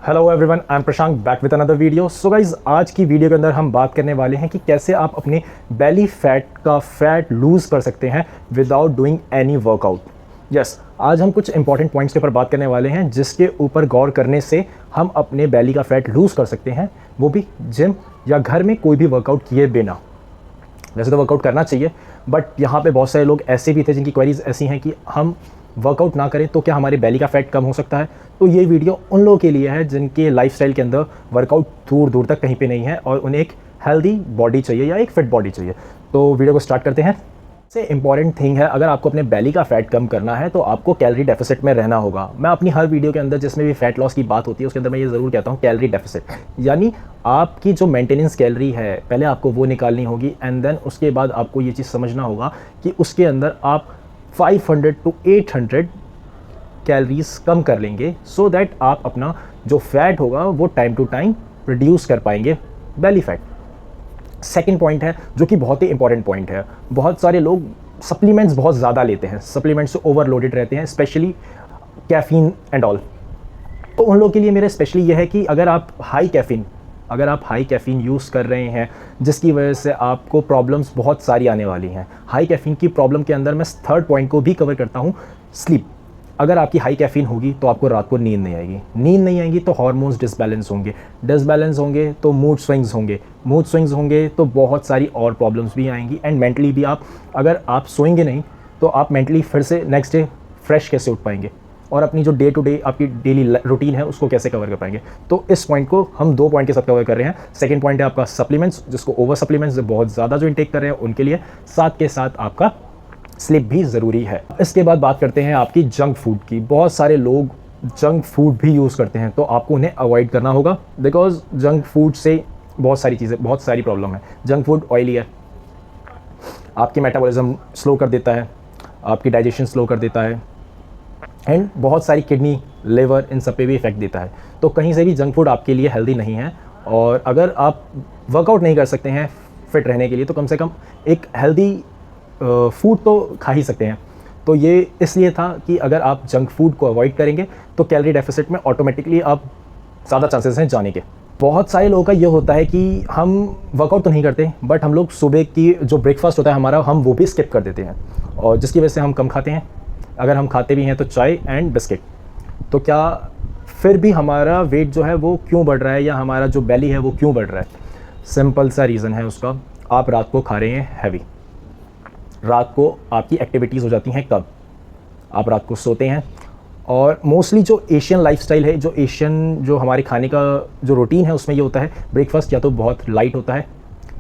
Hello everyone, I am Prashant back with another video. So guys, आज की video के अंदर हम बात करने वाले हैं कि कैसे आप अपने बेली फैट का फैट लूज़ कर सकते हैं without doing any workout. Yes, आज हम कुछ इंपॉर्टेंट पॉइंट्स के ऊपर बात करने वाले हैं जिसके ऊपर गौर करने से हम अपने बेली का फैट लूज़ कर सकते हैं, वो भी जिम या घर में कोई भी वर्कआउट किए बिना। वैसे तो वर्कआउट करना चाहिए, बट यहाँ पे बहुत सारे लोग ऐसे भी थे जिनकी क्वेरीज ऐसी हैं कि हम वर्कआउट ना करें तो क्या हमारे बेली का फैट कम हो सकता है। तो ये वीडियो उन लोगों के लिए है जिनके लाइफस्टाइल के अंदर वर्कआउट दूर दूर तक कहीं पे नहीं है और उन्हें एक हेल्दी बॉडी चाहिए या एक फिट बॉडी चाहिए। तो वीडियो को स्टार्ट करते हैं। सबसे इंपॉर्टेंट थिंग है, अगर आपको अपने बेली का फैट कम करना है तो आपको कैलोरी डेफिसिट में रहना होगा। मैं अपनी हर वीडियो के अंदर जिसमें भी फैट लॉस की बात होती है उसके अंदर मैं ये ज़रूर कहता हूँ कैलोरी डेफिसिट, यानी आपकी जो मेंटेनेंस कैलोरी है पहले आपको वो निकालनी होगी एंड देन उसके बाद आपको ये चीज़ समझना होगा कि उसके अंदर आप 500 to 800 कैलोरीज कम कर लेंगे सो दैट आप अपना जो फैट होगा वो टाइम टू टाइम रिड्यूस कर पाएंगे, बेली फैट। सेकंड पॉइंट है जो कि बहुत ही इंपॉर्टेंट पॉइंट है, बहुत सारे लोग सप्लीमेंट्स बहुत ज़्यादा लेते हैं, सप्लीमेंट्स से ओवरलोडेड रहते हैं, स्पेशली कैफीन एंड ऑल। तो उन लोगों के लिए मेरा स्पेशली यह है कि अगर आप हाई कैफ़ीन यूज़ कर रहे हैं जिसकी वजह से आपको प्रॉब्लम्स बहुत सारी आने वाली हैं। हाई कैफ़ीन की प्रॉब्लम के अंदर मैं थर्ड पॉइंट को भी कवर करता हूँ, स्लीप। अगर आपकी हाई कैफ़ीन होगी तो आपको रात को नींद नहीं आएगी तो हार्मोन्स डिसबैलेंस होंगे तो मूड स्विंग्स होंगे तो बहुत सारी और प्रॉब्लम्स भी आएंगी एंड मेंटली भी अगर आप सोएंगे नहीं तो आप मेंटली फिर से नेक्स्ट डे फ्रेश कैसे उठ पाएंगे और अपनी जो डे टू डे आपकी डेली रूटीन है उसको कैसे कवर कर पाएंगे। तो इस पॉइंट को हम 2 पॉइंट के साथ कवर कर रहे हैं। सेकंड पॉइंट है आपका सप्लीमेंट्स, जिसको ओवर सप्लीमेंट्स बहुत ज़्यादा जो इंटेक कर रहे हैं उनके लिए, साथ के साथ आपका स्लीप भी ज़रूरी है। इसके बाद बात करते हैं आपकी जंक फूड की। बहुत सारे लोग जंक फूड भी यूज़ करते हैं तो आपको उन्हें अवॉइड करना होगा, बिकॉज जंक फूड से बहुत सारी प्रॉब्लम है। जंक फूड ऑयली है, आपकी मेटाबॉलिज्म स्लो कर देता है, आपकी डाइजेशन स्लो कर देता है एंड बहुत सारी किडनी, लिवर, इन सब पे भी इफेक्ट देता है। तो कहीं से भी जंक फूड आपके लिए हेल्दी नहीं है। और अगर आप वर्कआउट नहीं कर सकते हैं फिट रहने के लिए तो कम से कम एक हेल्दी फूड तो खा ही सकते हैं। तो ये इसलिए था कि अगर आप जंक फूड को अवॉइड करेंगे तो कैलोरी डेफिसिट में ऑटोमेटिकली आप ज़्यादा चांसेस हैं जाने के। बहुत सारे लोगों का ये होता है कि हम वर्कआउट तो नहीं करते बट हम लोग सुबह की जो ब्रेकफास्ट होता है हमारा, हम वो भी स्किप कर देते हैं और जिसकी वजह से हम कम खाते हैं। अगर हम खाते भी हैं तो चाय एंड बिस्किट। तो क्या फिर भी हमारा वेट जो है वो क्यों बढ़ रहा है या हमारा जो बेली है वो क्यों बढ़ रहा है? सिंपल सा रीज़न है उसका, आप रात को खा रहे हैं हैवी। रात को आपकी एक्टिविटीज़ हो जाती हैं कब? आप रात को सोते हैं। और मोस्टली जो एशियन लाइफस्टाइल है, जो हमारे खाने का जो रूटीन है उसमें ये होता है, ब्रेकफास्ट या तो बहुत लाइट होता है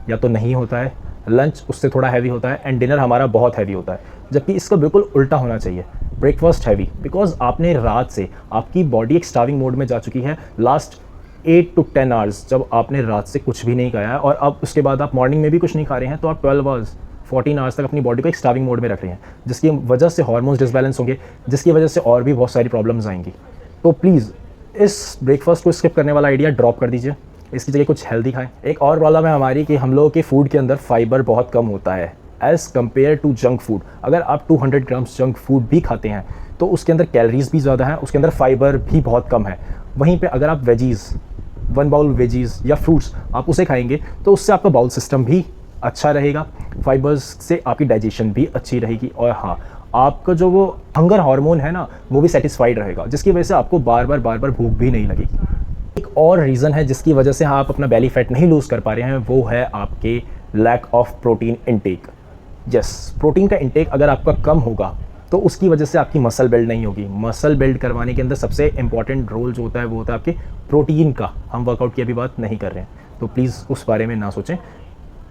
या तो नहीं होता है, लंच उससे थोड़ा हैवी होता है एंड डिनर हमारा बहुत हैवी होता है। जबकि इसका बिल्कुल उल्टा होना चाहिए, ब्रेकफास्ट हैवी, बिकॉज आपने रात से, आपकी बॉडी एक स्टार्विंग मोड में जा चुकी है लास्ट 8 to 10 आवर्स, जब आपने रात से कुछ भी नहीं खाया है और अब उसके बाद आप मॉर्निंग में भी कुछ नहीं खा रहे हैं तो आप 12 आवर्स 14 आवर्स तक अपनी बॉडी को एक स्टार्विंग मोड में रख रहे हैं, जिसकी वजह से हार्मोन्स डिसबैलेंस होंगे, जिसकी वजह से और भी बहुत सारी प्रॉब्लम्स आएंगी। तो प्लीज़ इस ब्रेकफास्ट को स्किप करने वाला आइडिया ड्रॉप कर दीजिए, इसकी जगह कुछ हेल्दी खाएं। एक और प्रॉब्लम है हमारी कि हम लोगों के फूड के अंदर फाइबर बहुत कम होता है as compare to junk food. अगर आप 200 ग्राम्स जंक फूड भी खाते हैं तो उसके अंदर कैलोरीज भी ज़्यादा हैं, उसके अंदर फाइबर भी बहुत कम है। वहीं पे अगर आप वेजीज़, 1 बाउल वेजीज़ या फ्रूट्स आप उसे खाएंगे तो उससे आपका बाउल सिस्टम भी अच्छा रहेगा, फाइबर्स से आपकी डाइजेशन भी अच्छी रहेगी और हाँ, आपका जो वो हंगर हार्मोन है ना वो भी सेटिस्फाइड रहेगा, जिसकी वजह से आपको बार बार भूख भी नहीं लगेगी। एक और रीज़न है जिसकी वजह से आप अपना बेली फैट नहीं लूज़ कर पा रहे हैं, वो है आपके lack of protein intake. Yes, protein का इंटेक अगर आपका कम होगा तो उसकी वजह से आपकी मसल बिल्ड नहीं होगी। मसल बिल्ड करवाने के अंदर सबसे इंपॉर्टेंट रोल जो होता है वो होता है आपके प्रोटीन का। हम वर्कआउट की अभी बात नहीं कर रहे हैं तो प्लीज़ उस बारे में ना सोचें,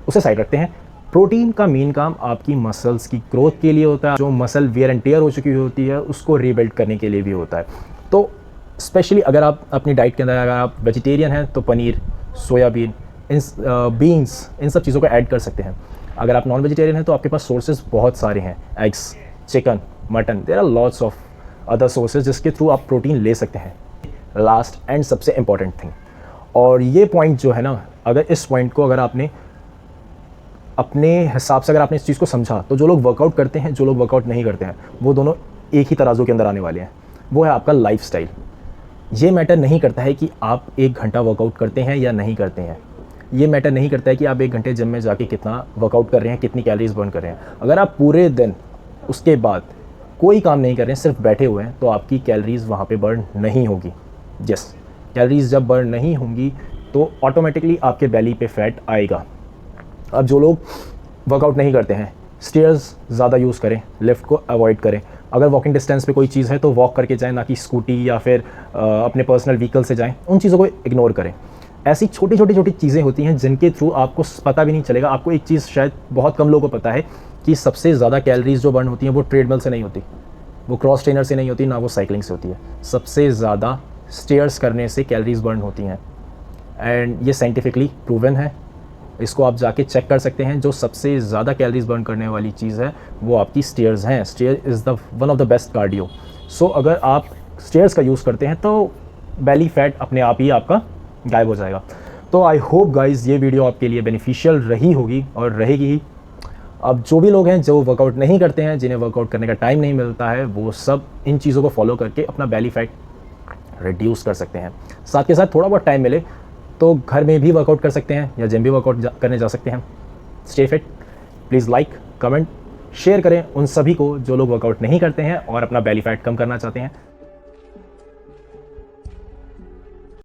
उसे साइड रखते हैं। प्रोटीन का मेन काम आपकी मसल्स की ग्रोथ के लिए होता है, जो मसल वियर एंड टियर हो चुकी होती है उसको रीबिल्ड करने के लिए भी होता है। तो स्पेशली अगर आप अपनी डाइट के अंदर, अगर आप वेजिटेरियन हैं तो पनीर, सोयाबीन, बीन्स, इन सब चीज़ों को ऐड कर सकते हैं। अगर आप नॉन वेजिटेरियन हैं तो आपके पास सोर्सेज बहुत सारे हैं, eggs, chicken, mutton, there are lots of other sources जिसके थ्रू आप प्रोटीन ले सकते हैं। लास्ट एंड सबसे इम्पॉर्टेंट थिंग, और ये पॉइंट जो है ना, अगर इस पॉइंट को अगर आपने अपने हिसाब से, अगर आपने इस चीज़ को समझा तो जो लोग वर्कआउट करते हैं, जो लोग वर्कआउट नहीं करते हैं, वो दोनों एक ही तराजू के अंदर आने वाले हैं। वो है आपका लाइफस्टाइल। ये मैटर नहीं करता है कि आप 1 घंटा वर्कआउट करते हैं या नहीं करते हैं। ये मैटर नहीं करता है कि आप 1 घंटे जिम में जाके कितना वर्कआउट कर रहे हैं, कितनी कैलोरीज बर्न कर रहे हैं। अगर आप पूरे दिन उसके बाद कोई काम नहीं कर रहे हैं, सिर्फ बैठे हुए हैं, तो आपकी कैलोरीज वहाँ पे बर्न नहीं होगी। यस, कैलोरीज जब बर्न नहीं होंगी तो ऑटोमेटिकली आपके बेली पे फैट आएगा। अब जो लोग वर्कआउट नहीं करते हैं, स्टेयर्स ज़्यादा यूज़ करें, लिफ्ट को अवॉइड करें। अगर वॉकिंग डिस्टेंस पे कोई चीज़ है तो वॉक करके जाएं, ना कि स्कूटी या फिर अपने पर्सनल व्हीकल से जाएं। उन चीज़ों को इग्नोर करें। ऐसी छोटी छोटी चीज़ें होती हैं जिनके थ्रू आपको पता भी नहीं चलेगा। आपको एक चीज़ शायद बहुत कम लोगों को पता है कि सबसे ज़्यादा कैलोरीज जो बर्न होती हैं वो ट्रेडमिल से नहीं होती, वो क्रॉस ट्रेनर से नहीं होती, ना वो साइकिलिंग से होती है। सबसे ज़्यादा स्टेयर्स करने से कैलोरीज बर्न होती हैं, एंड ये साइंटिफिकली प्रूवन है। इसको आप जाके चेक कर सकते हैं। जो सबसे ज़्यादा कैलोरीज बर्न करने वाली चीज़ है वो आपकी स्टेयर्स हैं। Stair is the one of the best cardio. So अगर आप स्टेयर्स का यूज़ करते हैं तो बेली फैट अपने आप ही आपका गायब हो जाएगा। तो आई होप गाइज़ ये वीडियो आपके लिए बेनिफिशियल रही होगी और रहेगी ही। अब जो भी लोग हैं जो वर्कआउट नहीं करते हैं, जिन्हें वर्कआउट करने का टाइम नहीं मिलता है, वो सब इन चीज़ों को फॉलो करके अपना बेली फैट रिड्यूस कर सकते हैं। साथ के साथ थोड़ा बहुत टाइम मिले तो घर में भी वर्कआउट कर सकते हैं या जिम भी वर्कआउट करने जा सकते हैं। Stay fit. Please like, comment, share करें उन सभी को जो लोग वर्कआउट नहीं करते हैं और अपना बेली फैट कम करना चाहते हैं।